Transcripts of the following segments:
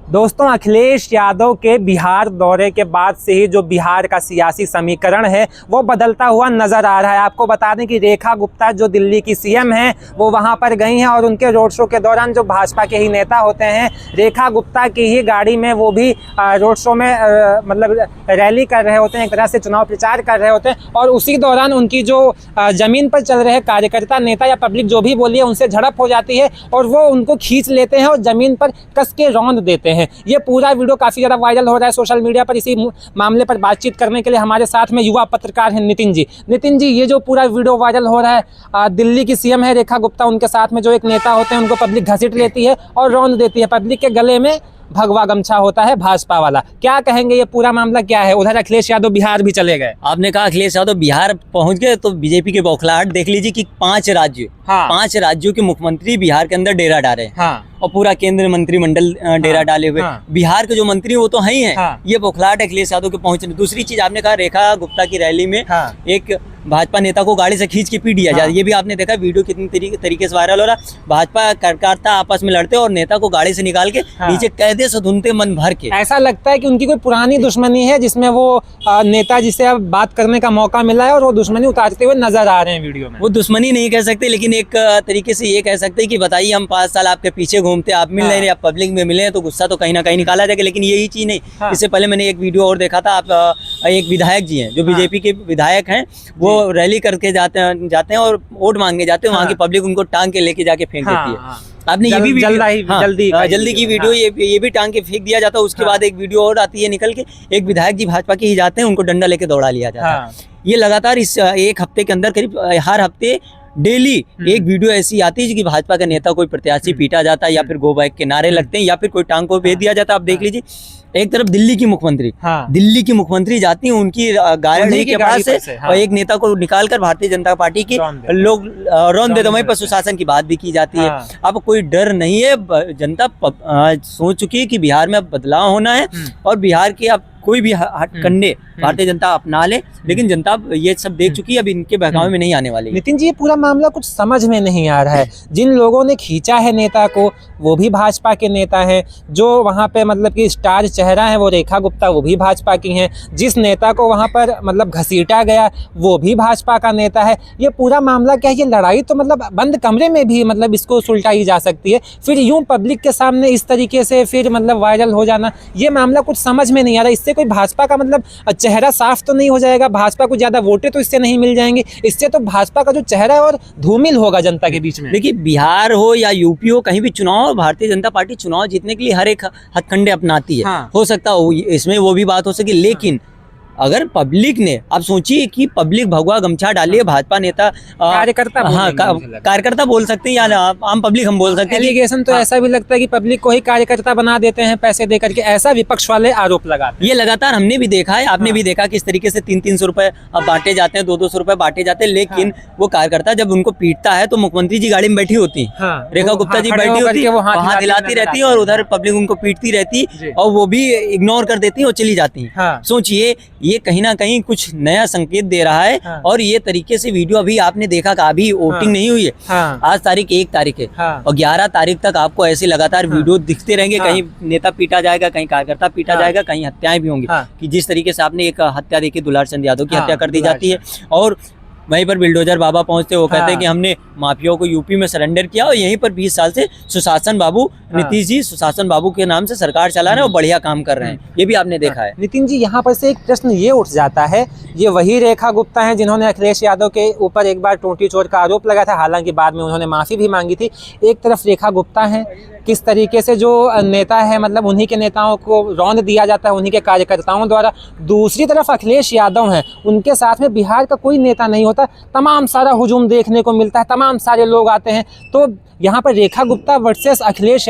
दोस्तों, अखिलेश यादव के बिहार दौरे के बाद से ही जो बिहार का सियासी समीकरण है वो बदलता हुआ नजर आ रहा है। आपको बता दें कि रेखा गुप्ता जो दिल्ली की सीएम हैं वो वहां पर गई हैं और उनके रोड शो के दौरान जो भाजपा के ही नेता होते हैं, रेखा गुप्ता की ही गाड़ी में वो भी रोड शो में मतलब रैली कर रहे होते हैं, एक तरह से चुनाव प्रचार कर रहे होते हैं। और उसी दौरान उनकी जो जमीन पर चल रहे कार्यकर्ता, नेता या पब्लिक जो भी बोलिए, उनसे झड़प हो जाती है और वो उनको खींच लेते हैं और जमीन पर कस के रौंद देते हैं। ये पूरा वीडियो काफी ज्यादा वायरल हो रहा है सोशल मीडिया पर। इसी मामले पर बातचीत करने के लिए हमारे साथ में युवा पत्रकार हैं नितिन जी। नितिन जी, ये जो पूरा वीडियो वायरल हो रहा है, दिल्ली की सीएम है रेखा गुप्ता, उनके साथ में जो एक नेता होते हैं उनको पब्लिक घसीट लेती है और रौंद देती है। पब्लिक के गले में भगवा गमछा होता है भाजपा वाला। क्या कहेंगे, ये पूरा मामला क्या है? उधर अखिलेश यादव बिहार भी चले गए। आपने कहा अखिलेश यादव बिहार पहुंच गए तो बीजेपी के बौखलाहट देख लीजिए कि 5 राज्यों के मुख्यमंत्री बिहार के अंदर डेरा डाले हैं। हाँ। और पूरा केंद्र मंत्रिमंडल डेरा डाले हुए। बिहार के जो मंत्री वो तो हैं ही हैं। ये बौखलाहट अखिलेश यादव के पहुंचने। दूसरी चीज आपने कहा रेखा गुप्ता की रैली में एक भाजपा नेता को गाड़ी से खींच के पीट दिया जाए। ये भी आपने देखा वीडियो कितनी तरीके से वायरल हो रहा। भाजपा कार्यकर्ता आपस में लड़ते और नेता को गाड़ी से निकाल के नीचे कैदे से धुनते मन भर के। ऐसा लगता है कि उनकी कोई पुरानी दुश्मनी है जिसमें वो नेता जिसे अब बात करने का मौका मिला है और वो दुश्मनी उतारते हुए नजर आ रहे हैं वीडियो में। वो दुश्मनी नहीं कह सकते, लेकिन एक तरीके से ये कह सकते हैं कि बताइए, हम 5 साल आपके पीछे घूमते, आप मिल नहीं रहे, आप पब्लिक में मिले, तो गुस्सा तो कहीं ना कहीं निकाला जाएगा। लेकिन यही चीज नहीं। इससे पहले मैंने एक वीडियो और देखा था। आप एक विधायक जी हैं जो बीजेपी के विधायक हैं, वो रैली करके जाते हैं और वोट मांगने जाते हैं। वहाँ की पब्लिक उनको टांग के लेके जाके फेंक देती है। आपने ये भी जल्दी की वीडियो ये भी टांग के फेंक दिया जाता है। उसके बाद एक वीडियो और आती है निकल के, एक विधायक जी भाजपा के ही जाते हैं, उनको डंडा लेके दौड़ा लिया जाता है। ये लगातार इस एक हफ्ते के अंदर करीब हर हफ्ते डेली एक वीडियो ऐसी आती है कि भाजपा का नेता कोई प्रत्याशी पीटा जाता है या फिर गो बैक के नारे लगते हैं या फिर कोई टांग को भेज दिया जाता है। आप देख लीजिए, एक तरफ दिल्ली की मुख्यमंत्री जाती हैं उनकी गाड़ी के पास से और एक नेता को निकालकर भारतीय जनता पार्टी के लोग रौंद देते हैं। वहीं पर सुशासन की बात भी की जाती है। अब कोई डर नहीं है। जनता सोच चुकी है कि बिहार में अब बदलाव होना है और बिहार के अब कोई भी हथकंडे भारतीय जनता अपना ले, लेकिन जनता ये सब देख चुकी है, अब इनके बहकावे में नहीं आने वाली। नितिन जी, ये पूरा मामला कुछ समझ में नहीं आ रहा है। जिन लोगों ने खींचा है नेता को वो भी भाजपा के नेता हैं, जो वहाँ पे मतलब कि स्टार चेहरा है वो रेखा गुप्ता, वो भी भाजपा की हैं। जिस नेता को वहाँ पर मतलब घसीटा गया वो भी भाजपा का नेता है। ये पूरा मामला क्या है? ये लड़ाई तो मतलब बंद कमरे में भी मतलब इसको सुलझाई जा सकती है, फिर यूं पब्लिक के सामने इस तरीके से फिर मतलब वायरल हो जाना, ये मामला कुछ समझ में नहीं आ रहा। इससे कोई भाजपा का मतलब चेहरा साफ तो नहीं हो जाएगा? भाजपा को ज्यादा वोटें तो इससे नहीं मिल जाएंगे? इससे तो भाजपा का जो चेहरा है और धूमिल होगा जनता के बीच में। देखिए, बिहार हो या यूपी हो, कहीं भी चुनाव, भारतीय जनता पार्टी चुनाव जीतने के लिए हर एक हथकंडे अपनाती है। हो सकता है इसमें वो भी बात हो सके, लेकिन अगर पब्लिक ने, आप सोचिए कि पब्लिक भगवा गमछा डाली है, भाजपा नेता कार्यकर्ता बोल सकते हैं या आम पब्लिक हम बोल सकते हैं। एलिगेशन तो ऐसा भी लगता है कि पब्लिक को ही कार्यकर्ता बना देते हैं पैसे दे करके, ऐसा विपक्ष वाले आरोप लगाते हैं। ये लगातार हमने भी देखा है, आपने भी देखा किस तरीके से 300-300 रुपए बांटे जाते हैं, 200-200 रुपए बांटे जाते हैं। लेकिन वो कार्यकर्ता जब उनको पीटता है तो मुख्यमंत्री जी गाड़ी में बैठी होती है, रेखा गुप्ता जी बैठी होती है, हाथ हिलाती रहती है और उधर पब्लिक उनको पीटती रहती है और वो भी इग्नोर कर देती है और चली जाती है। सोचिए, ये कहीं ना कहीं कुछ नया संकेत दे रहा है। और ये तरीके से वीडियो अभी आपने देखा कि अभी वोटिंग नहीं हुई है। आज तारीख 1 तारीख है और 11 तारीख तक आपको ऐसे लगातार वीडियो दिखते रहेंगे। कहीं नेता पीटा जाएगा, कहीं कार्यकर्ता पीटा जाएगा, कहीं हत्याएं भी होंगी। कि जिस तरीके से आपने एक हत्या देखी, दुलार चंद यादव की हत्या कर दी जाती है और वहीं पर बिल्डोजर बाबा पहुंचते, वो कहते हैं कि हमने माफियाओं को यूपी में सरेंडर किया और यहीं पर 20 साल से सुशासन बाबू, नीतीश जी सुशासन बाबू के नाम से सरकार चला रहे हैं और बढ़िया काम कर रहे हैं। ये भी आपने देखा है। नितिन जी, यहाँ पर से एक प्रश्न ये उठ जाता है, ये वही रेखा गुप्ता हैं जिन्होंने अखिलेश यादव के ऊपर एक बार टोंटी चोर का आरोप लगाया था, हालांकि बाद में उन्होंने माफी भी मांगी थी। एक तरफ रेखा गुप्ता हैं, किस तरीके से जो नेता है मतलब उन्हीं के नेताओं को रौंद दिया जाता है उन्हीं के कार्यकर्ताओं द्वारा। दूसरी तरफ अखिलेश यादव हैं, उनके साथ में बिहार का कोई नेता नहीं होता, तमाम सारा हुजूम देखने को मिलता है, तमाम सारे लोग आते हैं। तो यहाँ पर रेखा गुप्ता वर्सेस अखिलेश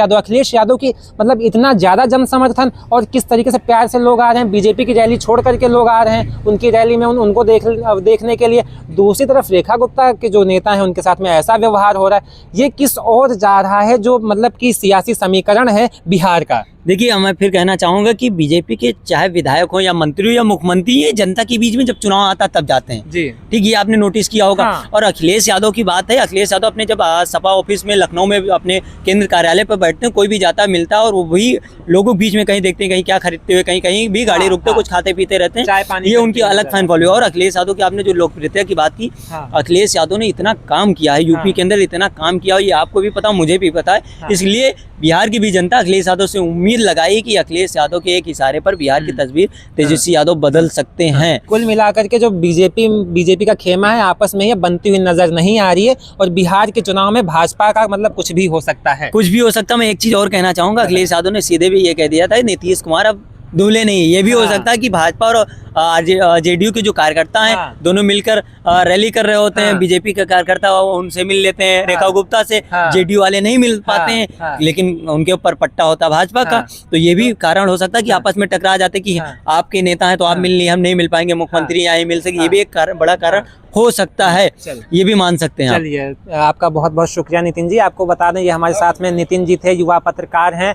यादव की मतलब इतना ज़्यादा जन समर्थन और किस तरीके से प्यार से लोग आ रहे हैं, बीजेपी की रैली छोड़ करके लोग आ रहे हैं उनकी रैली में उनको देखने के लिए। दूसरी तरफ रेखा गुप्ता के जो नेता हैं उनके साथ में ऐसा व्यवहार हो रहा है। ये किस ओर जा रहा है जो मतलब कि सियासी समीकरण है बिहार का? देखिए मैं फिर कहना चाहूंगा कि बीजेपी के चाहे विधायक हो या मंत्री हो या मुख्यमंत्री, ये जनता के बीच में जब चुनाव आता तब जाते हैं जी। ठीक, ये आपने नोटिस किया होगा। हाँ। और अखिलेश यादव की बात है, अखिलेश यादव अपने जब सपा ऑफिस में लखनऊ में अपने केंद्र कार्यालय पर बैठते हैं, कोई भी जाता मिलता है और वो वही लोगों के बीच में कहीं देखते हैं, कहीं क्या खरीदते हुए, कहीं कहीं भी गाड़ी रुकते कुछ खाते पीते रहते चाय हैं, पानी ये उनकी अलग फैन फॉलो। और अखिलेश यादव की आपने जो लोकप्रियता की बात की, अखिलेश यादव ने इतना काम किया है यूपी के अंदर, इतना काम किया, ये आपको भी पता, मुझे भी पता है। इसलिए बिहार की भी जनता अखिलेश यादव से उम्मीद लगाई कि अखिलेश यादव के एक इशारे पर बिहार की तस्वीर तेजस्वी यादव बदल सकते हैं। कुल मिलाकर के जो बीजेपी का खेमा है आपस में ये बनती हुई नजर नहीं आ रही है, और बिहार के चुनाव में भाजपा का मतलब कुछ भी हो सकता है, कुछ भी हो सकता है। मैं एक चीज और कहना चाहूंगा, अखिलेश यादव ने सीधे भी ये कह दिया था नीतीश कुमार अब दूल्हे नहीं, ये भी हो सकता है कि भाजपा और जेडीयू के जो कार्यकर्ता हैं दोनों मिलकर रैली कर रहे होते हैं, बीजेपी के कार्यकर्ता उनसे मिल लेते हैं, रेखा गुप्ता से जेडीयू वाले नहीं मिल पाते हैं, लेकिन उनके ऊपर पट्टा होता है भाजपा का, तो ये भी कारण हो सकता है कि आपस में टकरा जाते कि आपके नेता हैं तो आप मिल नहीं, हम नहीं मिल पाएंगे, मुख्यमंत्री यहाँ मिल सके, ये भी एक बड़ा कारण हो सकता है, ये भी मान सकते हैं। चलिए, आपका बहुत बहुत शुक्रिया नितिन जी। आपको बता दें ये हमारे साथ में नितिन जी थे, युवा पत्रकार हैं,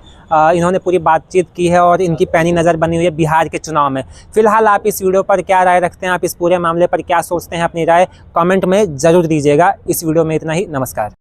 इन्होंने पूरी बातचीत की है और इनकी पैनी नज़र बनी हुई है बिहार के चुनाव में। फिलहाल आप इस वीडियो पर क्या राय रखते हैं, आप इस पूरे मामले पर क्या सोचते हैं, अपनी राय कमेंट में ज़रूर दीजिएगा। इस वीडियो में इतना ही, नमस्कार।